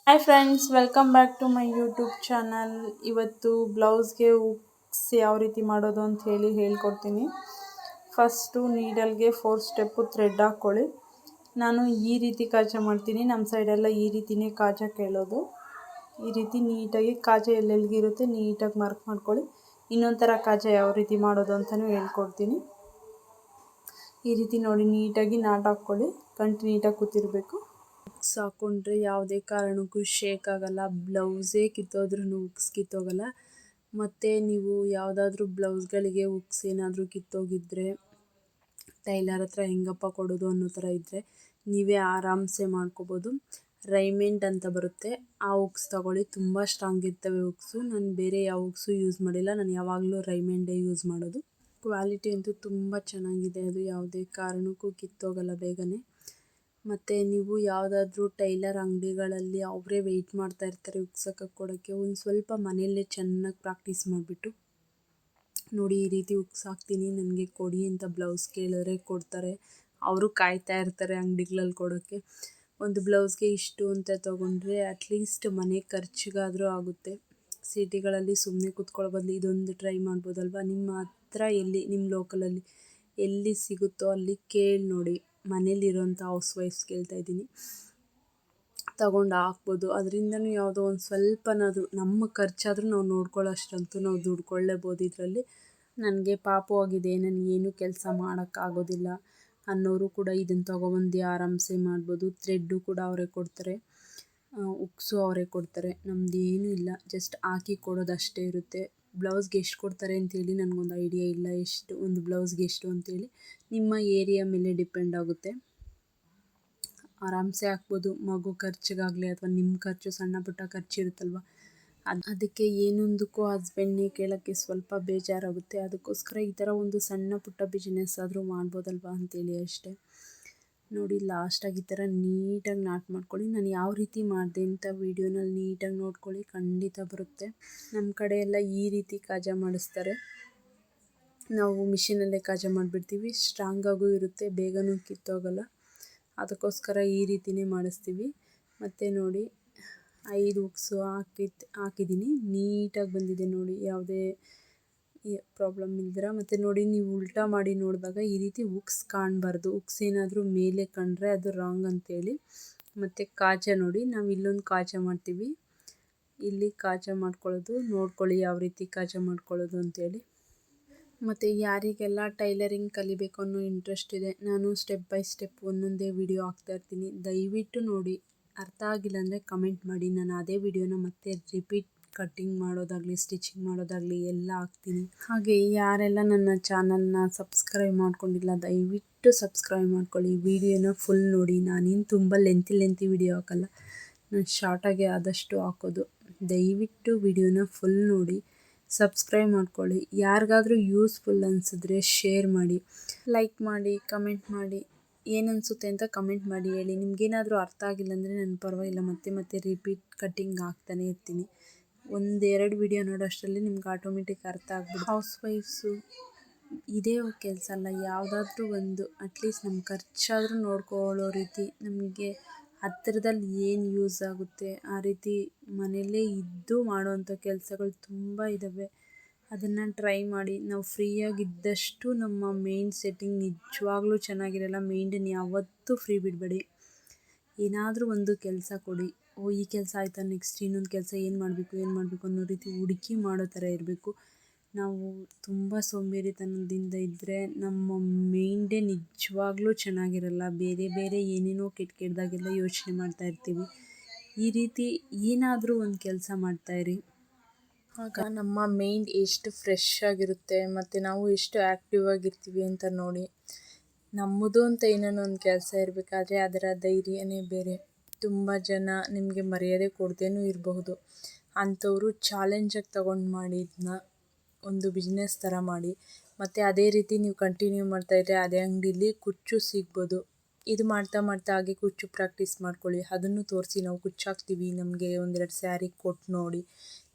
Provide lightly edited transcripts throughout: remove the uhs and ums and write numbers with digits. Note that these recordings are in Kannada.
Hi friends, welcome back to my YouTube channel. ಇವತ್ತು ಬ್ಲೌಸ್ಗೆ ಹುಕ್ಸ್ ಯಾವ ರೀತಿ ಮಾಡೋದು ಅಂತ ಹೇಳ್ಕೊಡ್ತೀನಿ. ಫಸ್ಟು ನೀಡಲ್ಗೆ 4 ಸ್ಟೆಪ್ಪು ಥ್ರೆಡ್ ಹಾಕ್ಕೊಳ್ಳಿ. ನಾನು ಈ ರೀತಿ ಕಾಜಾ ಮಾಡ್ತೀನಿ. ನಮ್ಮ ಸೈಡೆಲ್ಲ ಈ ರೀತಿಯೇ ಕಾಜಾ ಕೇಳೋದು. ಈ ರೀತಿ ನೀಟಾಗಿ ಕಾಜಾ ಎಲ್ಲೆಲ್ಲಿಗಿರುತ್ತೆ ನೀಟಾಗಿ ಮಾರ್ಕ್ ಮಾಡ್ಕೊಳ್ಳಿ. ಇನ್ನೊಂದು ಥರ ಕಾಜಾ ಯಾವ ರೀತಿ ಮಾಡೋದು ಅಂತಲೂ ಹೇಳ್ಕೊಡ್ತೀನಿ. ಈ ರೀತಿ ನೋಡಿ ನೀಟಾಗಿ ನಾಟ್ ಹಾಕ್ಕೊಳ್ಳಿ. ಗಂಟು ನೀಟಾಗಿ ಕೂತಿರಬೇಕು. ಹುಕ್ಸ್ ಹಾಕ್ಕೊಂಡ್ರೆ ಯಾವುದೇ ಕಾರಣಕ್ಕೂ ಶೇಕ್ ಆಗೋಲ್ಲ. ಬ್ಲೌಸೇ ಕಿತ್ತೋದ್ರೂ ಹುಕ್ಸ್ ಕಿತ್ತೋಗಲ್ಲ. ಮತ್ತು ನೀವು ಯಾವುದಾದ್ರೂ ಬ್ಲೌಸ್ಗಳಿಗೆ ಹುಕ್ಸ್ ಏನಾದರೂ ಕಿತ್ತೋಗಿದ್ದರೆ ಟೈಲರ್ ಹತ್ರ ಹೆಂಗಪ್ಪ ಕೊಡೋದು ಅನ್ನೋ ಥರ ಇದ್ದರೆ ನೀವೇ ಆರಾಮ್ಸೆ ಮಾಡ್ಕೋಬೋದು. ರೈಮೆಂಡ್ ಅಂತ ಬರುತ್ತೆ, ಆ ಹುಕ್ಸ್ ತೊಗೊಳ್ಳಿ. ತುಂಬ ಸ್ಟ್ರಾಂಗ್ ಇರ್ತವೆ ಹುಕ್ಸು. ನಾನು ಬೇರೆ ಯಾವ ಹುಕ್ಸು ಯೂಸ್ ಮಾಡಿಲ್ಲ. ನಾನು ಯಾವಾಗಲೂ ರೈಮೆಂಡೇ ಯೂಸ್ ಮಾಡೋದು. ಕ್ವಾಲಿಟಿ ಅಂತೂ ತುಂಬ ಚೆನ್ನಾಗಿದೆ. ಅದು ಯಾವುದೇ ಕಾರಣಕ್ಕೂ ಕಿತ್ತೋಗಲ್ಲ ಬೇಗನೆ. ಮತ್ತು ನೀವು ಯಾವುದಾದ್ರೂ ಟೈಲರ್ ಅಂಗಡಿಗಳಲ್ಲಿ ಅವರೇ ವೆಯ್ಟ್ ಮಾಡ್ತಾ ಇರ್ತಾರೆ ಹುಕ್ಸ್ ಹಾಕಕ್ಕೆ ಕೊಡೋಕ್ಕೆ. ಒಂದು ಸ್ವಲ್ಪ ಮನೆಯಲ್ಲೇ ಚೆನ್ನಾಗಿ ಪ್ರಾಕ್ಟೀಸ್ ಮಾಡಿಬಿಟ್ಟು ನೋಡಿ ಈ ರೀತಿ ಹುಕ್ಸ್ ಹಾಕ್ತೀನಿ ನನಗೆ ಕೊಡಿ ಅಂತ ಬ್ಲೌಸ್ ಕೇಳಿದ್ರೆ ಕೊಡ್ತಾರೆ. ಅವರು ಕಾಯ್ತಾ ಇರ್ತಾರೆ ಅಂಗಡಿಗಳಲ್ಲಿ ಕೊಡೋಕ್ಕೆ. ಒಂದು ಬ್ಲೌಸ್ಗೆ ಇಷ್ಟು ಅಂತ ತೊಗೊಂಡ್ರೆ ಅಟ್ಲೀಸ್ಟ್ ಮನೆ ಖರ್ಚಿಗಾದರೂ ಆಗುತ್ತೆ. ಸಿಟಿಗಳಲ್ಲಿ ಸುಮ್ಮನೆ ಕೂತ್ಕೊಳ್ಳೋ ಬದಲು ಇದೊಂದು ಟ್ರೈ ಮಾಡ್ಬೋದಲ್ವ. ನಿಮ್ಮ ಹತ್ರ ಎಲ್ಲಿ ನಿಮ್ಮ ಲೋಕಲಲ್ಲಿ ಎಲ್ಲಿ ಸಿಗುತ್ತೋ ಅಲ್ಲಿ ಕೇಳಿ ನೋಡಿ. ಮನೇಲಿರೋಂಥ ಹೌಸ್ ವೈಫ್ಸ್ ಕೇಳ್ತಾ ಇದ್ದೀನಿ, ತಗೊಂಡು ಹಾಕ್ಬೋದು. ಅದರಿಂದನೂ ಯಾವುದೋ ಒಂದು ಸ್ವಲ್ಪನಾದರೂ ನಮ್ಮ ಖರ್ಚಾದರೂ ನಾವು ನೋಡ್ಕೊಳ್ಳೋಷ್ಟಂತೂ ನಾವು ದುಡ್ಕೊಳ್ಳೇಬೋದು ಇದರಲ್ಲಿ. ನನಗೆ ಪಾಪು ಆಗಿದೆ, ನನಗೇನು ಕೆಲಸ ಮಾಡೋಕ್ಕಾಗೋದಿಲ್ಲ ಅನ್ನೋರು ಕೂಡ ಇದನ್ನು ತೊಗೊಬಂದು ಆರಾಮ್ಸೆ ಮಾಡ್ಬೋದು. ಥ್ರೆಡ್ಡು ಕೂಡ ಅವರೇ ಕೊಡ್ತಾರೆ, ಹುಕ್ಸು ಅವರೇ ಕೊಡ್ತಾರೆ. ನಮ್ಮದು ಏನೂ ಇಲ್ಲ, ಜಸ್ಟ್ ಹಾಕಿ ಕೊಡೋದಷ್ಟೇ ಇರುತ್ತೆ. ಬ್ಲೌಸ್ಗೆ ಎಷ್ಟು ಕೊಡ್ತಾರೆ ಅಂತೇಳಿ ನನಗೊಂದು ಐಡಿಯಾ ಇಲ್ಲ, ಎಷ್ಟು ಒಂದು ಬ್ಲೌಸ್ಗೆ ಎಷ್ಟು ಅಂತೇಳಿ. ನಿಮ್ಮ ಏರಿಯಾ ಮೇಲೆ ಡಿಪೆಂಡ್ ಆಗುತ್ತೆ. ಆರಾಮ್ಸೆ ಹಾಕ್ಬೋದು. ಮಗು ಖರ್ಚಿಗಾಗಲಿ ಅಥವಾ ನಿಮ್ಮ ಖರ್ಚು ಸಣ್ಣ ಪುಟ್ಟ ಖರ್ಚಿರುತ್ತಲ್ವ, ಅದಕ್ಕೆ ಏನೊಂದಕ್ಕೂ ಹಸ್ಬೆಂಡ್ನೇ ಕೇಳೋಕ್ಕೆ ಸ್ವಲ್ಪ ಬೇಜಾರಾಗುತ್ತೆ. ಅದಕ್ಕೋಸ್ಕರ ಈ ಥರ ಒಂದು ಸಣ್ಣ ಪುಟ್ಟ ಬಿಸ್ನೆಸ್ ಆದರೂ ಮಾಡ್ಬೋದಲ್ವ ಅಂತೇಳಿ ಅಷ್ಟೇ. ನೋಡಿ ಲಾಸ್ಟಾಗಿ ಈ ಥರ ನೀಟಾಗಿ ನಾಟ್ ಮಾಡ್ಕೊಳ್ಳಿ. ನಾನು ಯಾವ ರೀತಿ ಮಾಡಿದೆ ಅಂತ ವೀಡಿಯೋನಲ್ಲಿ ನೀಟಾಗಿ ನೋಡ್ಕೊಳ್ಳಿ, ಖಂಡಿತ ಬರುತ್ತೆ. ನಮ್ಮ ಕಡೆ ಎಲ್ಲ ಈ ರೀತಿ ಕಾಜಾ ಮಾಡಿಸ್ತಾರೆ. ನಾವು ಮಿಷಿನಲ್ಲೇ ಕಾಜಾ ಮಾಡಿಬಿಡ್ತೀವಿ. ಸ್ಟ್ರಾಂಗಾಗೂ ಇರುತ್ತೆ, ಬೇಗನೂ ಕಿತ್ತೋಗಲ್ಲ. ಅದಕ್ಕೋಸ್ಕರ ಈ ರೀತಿಯೇ ಮಾಡಿಸ್ತೀವಿ. ಮತ್ತು ನೋಡಿ 5 ಹುಕ್ಸು ಹಾಕಿದ್ದೀನಿ. ನೀಟಾಗಿ ಬಂದಿದೆ ನೋಡಿ, ಯಾವುದೇ ಪ್ರಾಬ್ಲಮ್ ಇಲ್ದಿರ. ಮತ್ತು ನೋಡಿ ನೀವು ಉಲ್ಟಾ ಮಾಡಿ ನೋಡಿದಾಗ ಈ ರೀತಿ ಹುಕ್ಸ್ ಕಾಣಬಾರ್ದು. ಹುಕ್ಸ್ ಏನಾದರೂ ಮೇಲೆ ಕಂಡ್ರೆ ಅದು ರಾಂಗ್ ಅಂತೇಳಿ. ಮತ್ತು ಕಾಜಾ ನೋಡಿ, ನಾವು ಇಲ್ಲೊಂದು ಕಾಜಾ ಮಾಡ್ತೀವಿ, ಇಲ್ಲಿ ಕಾಜಾ ಮಾಡ್ಕೊಳ್ಳೋದು ನೋಡ್ಕೊಳ್ಳಿ ಯಾವ ರೀತಿ ಕಾಜಾ ಮಾಡ್ಕೊಳ್ಳೋದು ಅಂತೇಳಿ. ಮತ್ತು ಯಾರಿಗೆಲ್ಲ ಟೈಲರಿಂಗ್ ಕಲಿಬೇಕು ಅನ್ನೋ ಇಂಟ್ರೆಸ್ಟ್ ಇದೆ, ನಾನು ಸ್ಟೆಪ್ ಬೈ ಸ್ಟೆಪ್ ಒಂದೊಂದೇ ವಿಡಿಯೋ ಹಾಕ್ತಾಯಿರ್ತೀನಿ. ದಯವಿಟ್ಟು ನೋಡಿ. ಅರ್ಥ ಆಗಿಲ್ಲ ಅಂದರೆ ಕಮೆಂಟ್ ಮಾಡಿ. ನಾನು ಅದೇ ವಿಡಿಯೋನ ಮತ್ತೆ ರಿಪೀಟ್ ಕಟ್ಟಿಂಗ್ ಮಾಡೋದಾಗಲಿ ಸ್ಟಿಚಿಂಗ್ ಮಾಡೋದಾಗಲಿ ಎಲ್ಲ ಹಾಕ್ತೀನಿ. ಹಾಗೆ ಯಾರೆಲ್ಲ ನನ್ನ ಚಾನಲ್ನ ಸಬ್ಸ್ಕ್ರೈಬ್ ಮಾಡ್ಕೊಂಡಿಲ್ಲ ದಯವಿಟ್ಟು ಸಬ್ಸ್ಕ್ರೈಬ್ ಮಾಡ್ಕೊಳ್ಳಿ. ವಿಡಿಯೋನ ಫುಲ್ ನೋಡಿ. ನಾನೇನು ತುಂಬ ಲೆಂತಿ ವಿಡಿಯೋ ಹಾಕಲ್ಲ, ನಾನು ಶಾರ್ಟಾಗೆ ಆದಷ್ಟು ಹಾಕೋದು. ದಯವಿಟ್ಟು ವಿಡಿಯೋನ ಫುಲ್ ನೋಡಿ, ಸಬ್ಸ್ಕ್ರೈಬ್ ಮಾಡ್ಕೊಳ್ಳಿ. ಯಾರಿಗಾದರೂ ಯೂಸ್ಫುಲ್ ಅನಿಸಿದ್ರೆ ಶೇರ್ ಮಾಡಿ, ಲೈಕ್ ಮಾಡಿ, ಕಮೆಂಟ್ ಮಾಡಿ. ಏನನ್ನಿಸುತ್ತೆ ಅಂತ ಕಮೆಂಟ್ ಮಾಡಿ ಹೇಳಿ. ನಿಮಗೇನಾದರೂ ಅರ್ಥ ಆಗಿಲ್ಲ ಅಂದರೆ ನನ್ನ ಪರವಾಗಿಲ್ಲ, ಮತ್ತೆ ರಿಪೀಟ್ ಕಟ್ಟಿಂಗ್ ಹಾಕ್ತಾನೆ ಇರ್ತೀನಿ. 1-2 ವಿಡಿಯೋ ನೋಡೋಷ್ಟರಲ್ಲಿ ನಿಮ್ಗೆ ಆಟೋಮೆಟಿಕ್ ಅರ್ಥ ಆಗ್ಬಿಡುತ್ತೆ. ಹೌಸ್ ವೈಫ್ಸು ಇದೇ ಕೆಲಸ ಅಲ್ಲ, ಯಾವುದಾದ್ರೂ ಒಂದು ಅಟ್ಲೀಸ್ಟ್ ನಮ್ಮ ಖರ್ಚಾದರೂ ನೋಡ್ಕೊಳ್ಳೋ ರೀತಿ, ನಮಗೆ ಹತ್ತಿರದಲ್ಲಿ ಏನು ಯೂಸ್ ಆಗುತ್ತೆ ಆ ರೀತಿ ಮನೆಯಲ್ಲೇ ಇದ್ದು ಮಾಡೋವಂಥ ಕೆಲಸಗಳು ತುಂಬ ಇದ್ದಾವೆ. ಅದನ್ನು ಟ್ರೈ ಮಾಡಿ. ನಾವು ಫ್ರೀಯಾಗಿದ್ದಷ್ಟು ನಮ್ಮ ಮೈಂಡ್ ಸೆಟ್ಟಿಂಗ್ ನಿಜವಾಗ್ಲೂ ಚೆನ್ನಾಗಿರಲ್ಲ. ಮೈಂಡನ್ನು ಯಾವತ್ತೂ ಫ್ರೀ ಬಿಡಬೇಡಿ. ಏನಾದರೂ ಒಂದು ಕೆಲಸ ಕೊಡಿ, ಈ ಕೆಲಸ ಆಯಿತಾ ನೆಕ್ಸ್ಟ್ ಇನ್ನೊಂದು ಕೆಲಸ ಏನು ಮಾಡಬೇಕು ಅನ್ನೋ ರೀತಿ ಹುಡುಕಿ ಮಾಡೋ ಥರ ಇರಬೇಕು. ನಾವು ತುಂಬ ಸೋಂಬೇರಿತನದಿಂದ ಇದ್ದರೆ ನಮ್ಮ ಮೈಂಡೇ ನಿಜವಾಗ್ಲೂ ಚೆನ್ನಾಗಿರಲ್ಲ. ಬೇರೆ ಏನೇನೋ ಕೆಟ್ಟದಾಗೆಲ್ಲ ಯೋಚನೆ ಮಾಡ್ತಾ ಇರ್ತೀವಿ. ಈ ರೀತಿ ಏನಾದರೂ ಒಂದು ಕೆಲಸ ಮಾಡ್ತಾಯಿರಿ, ಆಗ ನಮ್ಮ ಮೈಂಡ್ ಎಷ್ಟು ಫ್ರೆಶ್ ಆಗಿರುತ್ತೆ ಮತ್ತು ನಾವು ಎಷ್ಟು ಆ್ಯಕ್ಟಿವ್ ಆಗಿರ್ತೀವಿ ಅಂತ ನೋಡಿ. ನಮ್ಮದು ಅಂತ ಏನೇನೋ ಒಂದು ಕೆಲಸ ಇರಬೇಕಾದ್ರೆ ಅದರ ಧೈರ್ಯನೇ ಬೇರೆ. ತುಂಬ ಜನ ನಿಮಗೆ ಮರ್ಯಾದೆ ಕೊಡದೇನೂ ಇರಬಹುದು. ಅಂಥವರು ಚಾಲೆಂಜಾಗಿ ತಗೊಂಡು ಮಾಡಿ ಇದನ್ನ ಒಂದು ಬಿಸ್ನೆಸ್ ಥರ ಮಾಡಿ. ಮತ್ತು ಅದೇ ರೀತಿ ನೀವು ಕಂಟಿನ್ಯೂ ಮಾಡ್ತಾಯಿದ್ರೆ ಅದೇ ಅಂಗಡೀಲಿ ಕುಚ್ಚು ಸಿಗ್ಬೋದು. ಇದು ಮಾಡ್ತಾ ಹಾಗೆ ಕುಚ್ಚು ಪ್ರಾಕ್ಟೀಸ್ ಮಾಡ್ಕೊಳ್ಳಿ. ಅದನ್ನು ತೋರಿಸಿ, ನಾವು ಕುಚ್ಚು ಹಾಕ್ತೀವಿ, ನಮಗೆ 1-2 ಸ್ಯಾರಿ ಕೊಟ್ಟು ನೋಡಿ,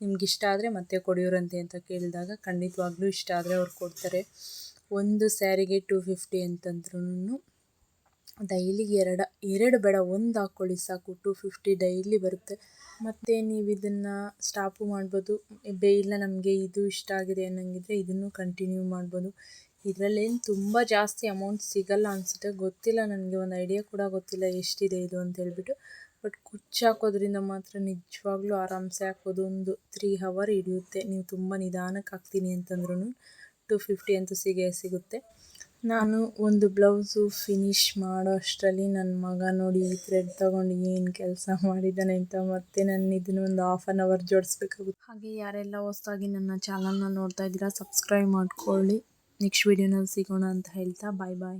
ನಿಮ್ಗೆ ಇಷ್ಟ ಆದರೆ ಮತ್ತೆ ಕೊಡಿಯೋರಂತೆ ಅಂತ ಕೇಳಿದಾಗ ಖಂಡಿತವಾಗ್ಲೂ ಇಷ್ಟ ಆದರೆ ಅವ್ರು ಕೊಡ್ತಾರೆ. ಒಂದು ಸ್ಯಾರಿಗೆ 250 ಅಂತಂದ್ರೂ ಡೈಲಿಗೆ ಎರಡು ಬೇಡ, ಒಂದು ಹಾಕ್ಕೊಳ್ಳಿ ಸಾಕು. 250 ಡೈಲಿ ಬರುತ್ತೆ. ಮತ್ತು ನೀವು ಇದನ್ನು ಸ್ಟಾಪು ಮಾಡ್ಬೋದು. ಇಲ್ಲ ನಮಗೆ ಇದು ಇಷ್ಟ ಆಗಿದೆ ಅನ್ನೋಂಗಿದ್ರೆ ಇದನ್ನು ಕಂಟಿನ್ಯೂ ಮಾಡ್ಬೋದು. ಇದರಲ್ಲೇನು ತುಂಬ ಜಾಸ್ತಿ ಅಮೌಂಟ್ ಸಿಗಲ್ಲ ಅನಿಸುತ್ತೆ, ಗೊತ್ತಿಲ್ಲ ನನಗೆ, ಒಂದು ಐಡಿಯಾ ಕೂಡ ಗೊತ್ತಿಲ್ಲ ಎಷ್ಟಿದೆ ಇದು ಅಂತ ಹೇಳ್ಬಿಟ್ಟು. ಬಟ್ ಕುಚ್ಚು ಹಾಕೋದ್ರಿಂದ ಮಾತ್ರ ನಿಜವಾಗ್ಲೂ ಆರಾಮ್ಸೆ ಹಾಕ್ಬೋದು. ಒಂದು 3 ಅವರ್ ಹಿಡಿಯುತ್ತೆ. ನೀವು ತುಂಬ ನಿಧಾನಕ್ಕೆ ಹಾಕ್ತೀನಿ ಅಂತಂದ್ರೂ 250 ಅಂತೂ ಸಿಗುತ್ತೆ. ನಾನು ಒಂದು ಬ್ಲೌಸು ಫಿನಿಷ್ ಮಾಡೋ ಅಷ್ಟರಲ್ಲಿ ನನ್ನ ಮಗ ನೋಡಿ ಈ ಥ್ರೆಡ್ ತೊಗೊಂಡು ಏನು ಕೆಲಸ ಮಾಡಿದ್ದಾನೆ ಅಂತ. ಮತ್ತೆ ನಾನು ಇದನ್ನು ಒಂದು 1/2 ಅವರ್ ಜೋಡಿಸ್ಬೇಕಾಗುತ್ತೆ. ಹಾಗೆ ಯಾರೆಲ್ಲ ಹೊಸದಾಗಿ ನನ್ನ ಚಾನಲ್ನ ನೋಡ್ತಾ ಇದ್ದೀರಾ, ಸಬ್ಸ್ಕ್ರೈಬ್ ಮಾಡ್ಕೊಳ್ಳಿ. ನೆಕ್ಸ್ಟ್ ವೀಡಿಯೋನಲ್ಲಿ ಸಿಗೋಣ ಅಂತ ಹೇಳ್ತಾ ಬಾಯ್.